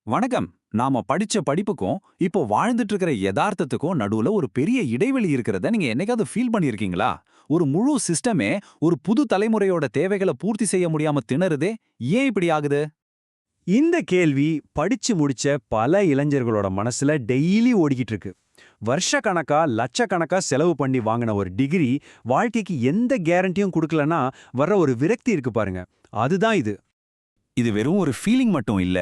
வணக்கம். நாம படிச்ச படிப்புக்கும் இப்போ வாழ்ந்துட்டு இருக்கிற யதார்த்தத்துக்கும் நடுவுல ஒரு பெரிய இடைவெளி இருக்கிறத நீங்க என்னைக்காவது ஃபீல் பண்ணியிருக்கீங்களா? ஒரு முழு சிஸ்டமே ஒரு புது தலைமுறையோட தேவைகளை பூர்த்தி செய்ய முடியாம திணறுதே. ஏன் இப்படி ஆகுது? இந்த கேள்வி படிச்சு முடிச்ச பல இளைஞர்களோட மனசுல டெய்லி ஓடிக்கிட்டு இருக்கு. வருஷக்கணக்கா லட்சக்கணக்கா செலவு பண்ணி வாங்கின ஒரு டிகிரி வாழ்க்கைக்கு எந்த கேரண்டியும் கொடுக்கலன்னா வர்ற ஒரு விரக்தி இருக்கு பாருங்க, அதுதான் இது. இது வெறும் ஒரு ஃபீலிங் மட்டும் இல்ல,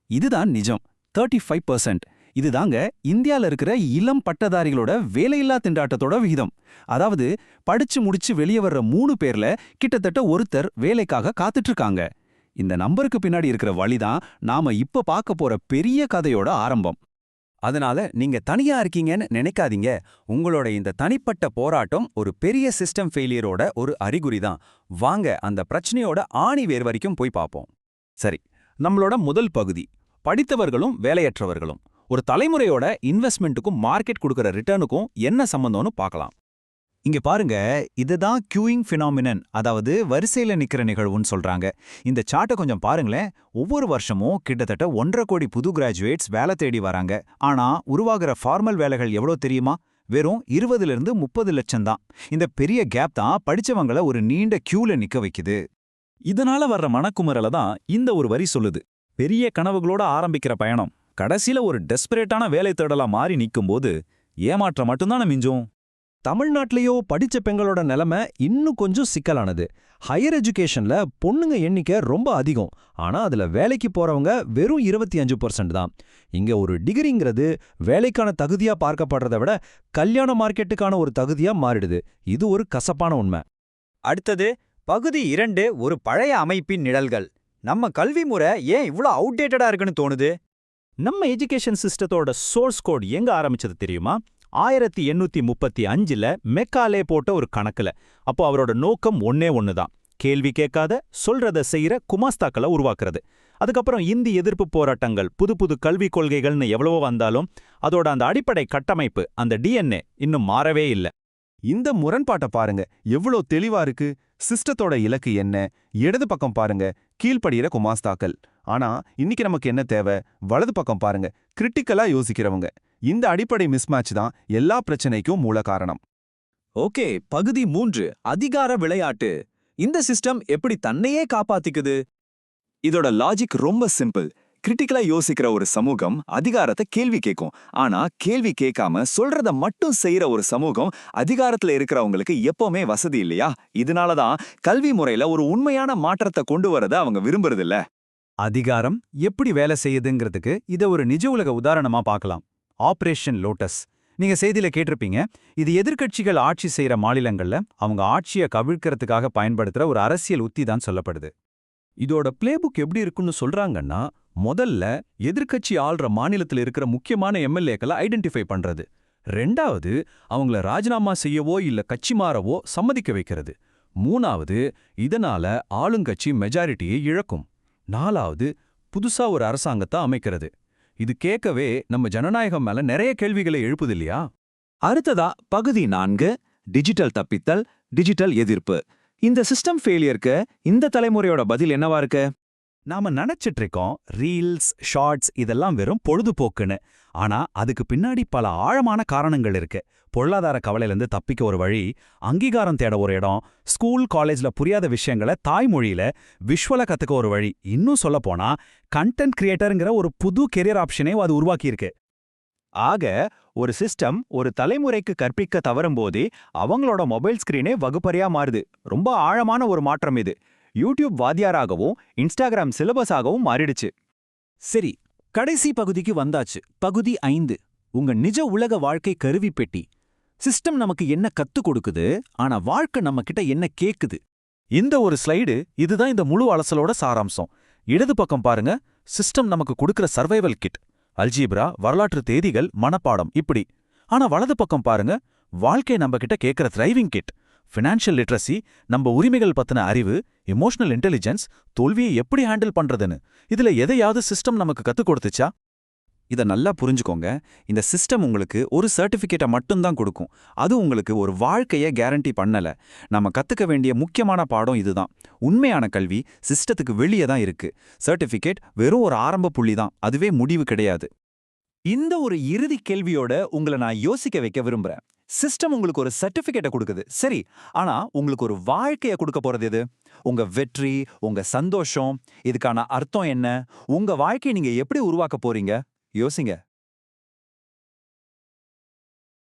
இதுதான் நிஜம். 35% இதுதாங்க இந்தியால இருக்கிற இளம் பட்டதாரிகளோட வேலையில்லா திண்டாட்டத்தோட விகிதம். அதாவது படிச்சு முடிச்சு வெளியே வர்ற 3 பேர்ல கிட்டத்தட்ட ஒருத்தர் வேலைக்காக காத்துட்டு இருக்காங்க. இந்த நம்பருக்கு பின்னாடி இருக்கிற வழிதான் நாம இப்ப பார்க்க போற பெரிய கதையோட ஆரம்பம். அதனால நீங்க தனியா இருக்கீங்கன்னு நினைக்காதீங்க. உங்களோட இந்த தனிப்பட்ட போராட்டம் ஒரு பெரிய சிஸ்டம் ஃபெயிலியரோட ஒரு அறிகுறி தான். வாங்க அந்த பிரச்சனையோட ஆணி வேர் வரைக்கும் போய் பார்ப்போம். சரி, நம்மளோட முதல் பகுதி படித்தவர்களும் வேலையற்றவர்களும். ஒரு தலைமுறையோட இன்வெஸ்ட்மெண்ட்டுக்கும் மார்க்கெட் கொடுக்கற ரிட்டர்னுக்கும் என்ன சம்பந்தம்னு பார்க்கலாம். இங்க பாருங்க, இதுதான் கியூயிங் ஃபினாமினன், அதாவது வரிசையில நிக்கிற நிகழ்வுன்னு சொல்றாங்க. இந்த சார்ட்டை கொஞ்சம் பாருங்களேன். ஒவ்வொரு வருஷமும் கிட்டத்தட்ட 1.5 கோடி புது கிராஜுவேட்ஸ் வேலை தேடி வராங்க. ஆனா உருவாகிற ஃபார்மல் வேலைகள் எவ்வளோ தெரியுமா? வெறும் 20லிருந்து 30 லட்சம் தான். இந்த பெரிய கேப் தான் படிச்சவங்கள ஒரு நீண்ட கியூல நிக்க வைக்குது. இதனால வர்ற மனக்குமுறல தான் இந்த ஒரு வரி சொல்லுது. பெரிய கனவுகளோட ஆரம்பிக்கிற பயணம் கடைசியில ஒரு டெஸ்பரேட்டான வேலை தேடலா மாறி நிக்கும்போது ஏமாற்றம் மட்டும்தானே மிஞ்சும். தமிழ்நாட்டிலேயோ படிச்ச பெண்களோட நிலைமை இன்னும் கொஞ்சம் சிக்கலானது. ஹையர் எஜுகேஷன்ல பொண்ணுங்க எண்ணிக்கை ரொம்ப அதிகம். ஆனா அதுல வேலைக்கு போறவங்க வெறும் 25% தான். இங்க ஒரு டிகிரிங்கிறது வேலைக்கான தகுதியா பார்க்கப்படுறத விட கல்யாண மார்க்கெட்டுக்கான ஒரு தகுதியா மாறிடுது. இது ஒரு கசப்பான உண்மை. அடுத்தது பகுதி 2, ஒரு பழைய அமைப்பின் நிழல்கள். நம்ம கல்வி முறை ஏன் இவ்ளோ அவுடேட்டடா இருக்குன்னு தோணுது? நம்ம எஜுகேஷன் சிஸ்டத்தோட சோர்ஸ் கோட் எங்க ஆரம்பிச்சது தெரியுமா? 1835ல மெக்காலே போட்ட ஒரு கணக்குல. அப்போ அவரோட நோக்கம் ஒண்ணு தான், கேள்வி கேட்காத சொல்றத செய்யற குமாஸ்தாக்களை உருவாக்குறது. அதுக்கப்புறம் இந்தி எதிர்ப்பு போராட்டங்கள், புது புது கல்விக் கொள்கைகள்னு எவ்வளவோ வந்தாலும் அதோட அந்த அடிப்படை கட்டமைப்பு, அந்த டிஎன்ஏ இன்னும் மாறவே இல்ல. இந்த முரண்பாட்டை பாருங்க, எவ்வளோ தெளிவா இருக்கு. சிஸ்டத்தோட இலக்கு என்ன? இடது பக்கம் பாருங்க, கீழ்ப்படியிற குமாஸ்தாக்கள். ஆனா இன்னைக்கு நமக்கு என்ன தேவை? வலது பக்கம் பாருங்க, கிரிட்டிக்கலா யோசிக்கிறவங்க. இந்த அடிப்படை மிஸ்மேட்ச் தான் எல்லா பிரச்சனைக்கும் மூல காரணம். ஓகே, பகுதி 3, அதிகார விளையாட்டு. இந்த சிஸ்டம் எப்படி தன்னையே காப்பாத்திக்குது? இதோட லாஜிக் ரொம்ப சிம்பிள். கிரிட்டிக்கலா யோசிக்கிற ஒரு சமூகம் அதிகாரத்தை கேள்வி கேட்கும். ஆனா கேள்வி கேட்காம சொல்றத மட்டும் செய்யற ஒரு சமூகம் அதிகாரத்துல இருக்கிறவங்களுக்கு எப்பவுமே வசதி இல்லையா? இதனாலதான் கல்வி முறையில ஒரு உண்மையான மாற்றத்தை கொண்டு வரத அவங்க விரும்புறதில்ல. அதிகாரம் எப்படி வேலை செய்யுதுங்கிறதுக்கு இதை ஒரு நிஜ உலக உதாரணமா பார்க்கலாம். Operation lotus. நீங்க செய்தியில கேட்டிருப்பீங்க. இது எதிர்க்கட்சிகள் ஆட்சி செய்யற மாநிலங்கள்ல அவங்க ஆட்சியை கவிழ்க்கிறதுக்காக பயன்படுத்துற ஒரு அரசியல் உத்தி தான் சொல்லப்படுது. இதோட பிளேபுக் எப்படி இருக்குன்னு சொல்றாங்கன்னா, முதல்ல எதிர்க்கட்சி ஆள்ற மாநிலத்தில் இருக்கிற முக்கியமான எம்எல்ஏக்களை ஐடென்டிஃபை பண்றது. ரெண்டாவது, அவங்கள ராஜினாமா செய்யவோ இல்ல கட்சி மாறவோ சம்மதிக்க வைக்கிறது. மூணாவது, இதனால ஆளுங்கட்சி மெஜாரிட்டியை இழக்கும். நாலாவது, புதுசா ஒரு அரசாங்கத்தை அமைக்கிறது. இது கேட்கவே நம்ம ஜனநாயகம் மேல நிறைய கேள்விகளை எழுப்புது இல்லையா? அடுத்ததா பகுதி 4, டிஜிட்டல் தப்பித்தல், டிஜிட்டல் எதிர்ப்பு. இந்த சிஸ்டம் ஃபெயிலியருக்கு இந்த தலைமுறையோட பதில் என்னவா இருக்கு? நாம நினைச்சிட்டு இருக்கோம் ரீல்ஸ், ஷார்ட்ஸ் இதெல்லாம் வெறும் பொழுதுபோக்குன்னு. ஆனா அதுக்கு பின்னாடி பல ஆழமான காரணங்கள் இருக்கு. பொருளாதார கவலையிலிருந்து தப்பிக்க ஒரு வழி, அங்கீகாரம் தேட ஒரு இடம், ஸ்கூல் காலேஜ்ல புரியாத விஷயங்களை தாய்மொழியில விஷுவலா கத்துக்க ஒரு வழி. இன்னும் சொல்ல போனா கண்டென்ட் கிரியேட்டருங்கிற ஒரு புது கெரியர் ஆப்ஷனே அது உருவாக்கியிருக்கு. ஆக ஒரு சிஸ்டம் ஒரு தலைமுறைக்கு கற்பிக்க தவறும்போதே அவங்களோட மொபைல் ஸ்கிரீனே வகுப்பறையா மாறுது. ரொம்ப ஆழமான ஒரு மாற்றம் இது. யூடியூப் வாத்தியாராகவும் இன்ஸ்டாகிராம் சிலபஸாகவும் மாறிடுச்சு. சரி, கடைசி பகுதிக்கு வந்தாச்சு. பகுதி 5, உங்க நிஜ உலக வாழ்க்கை கருவி பெட்டி. சிஸ்டம் நமக்கு என்ன கத்துக் கொடுக்குது, ஆனா வாழ்க்கை நம்ம கிட்ட என்ன கேக்குது? இந்த ஒரு ஸ்லைடு இதுதான் இந்த முழு அலசலோட சாராம்சம். இடது பக்கம் பாருங்க, சிஸ்டம் நமக்கு கொடுக்கிற சர்வைவல் கிட், அல்ஜீப்ரா, வரலாற்று தேதிகள், மனப்பாடம் இப்படி. ஆனா வலது பக்கம் பாருங்க, வாழ்க்கை நம்ம கிட்ட கேட்கிற த்ரைவிங் கிட், ஃபினான்ஷியல் லிட்ரஸி, நம்ம உரிமைகள் பத்தின அறிவு, எமோஷனல் இன்டெலிஜென்ஸ், தோல்வியை எப்படி ஹேண்டில் பண்றதுன்னு. இதுல எதையாவது சிஸ்டம் நமக்கு கத்துக் கொடுத்துச்சா? இத நல்லா புரிஞ்சுக்கோங்க. இந்த சிஸ்டம் உங்களுக்கு ஒரு சர்டிஃபிகேட்டை மட்டும்தான் கொடுக்கும். அது உங்களுக்கு ஒரு வாழ்க்கைய கேரண்டி பண்ணல. நம்ம கத்துக்க வேண்டிய முக்கியமான பாடம் இதுதான். உண்மையான கல்வி சிஸ்டத்துக்கு வெளியே தான் இருக்கு. சர்டிஃபிகேட் வெறும் ஒரு ஆரம்ப புள்ளி தான். அதுவே முடிவு கிடையாது. இந்த ஒரு இறுதி கேள்வியோட உங்களை நான் யோசிக்க வைக்க விரும்புறேன். சிஸ்டம் உங்களுக்கு ஒரு சர்டிபிகேட்டை கொடுக்குது, சரி. ஆனா உங்களுக்கு ஒரு வாழ்க்கைய கொடுக்க போறது எது? உங்க வெற்றி, உங்க சந்தோஷம், இதுக்கான அர்த்தம் என்ன? உங்க வாழ்க்கையை நீங்க எப்படி உருவாக்க போறீங்க? யோசிங்க.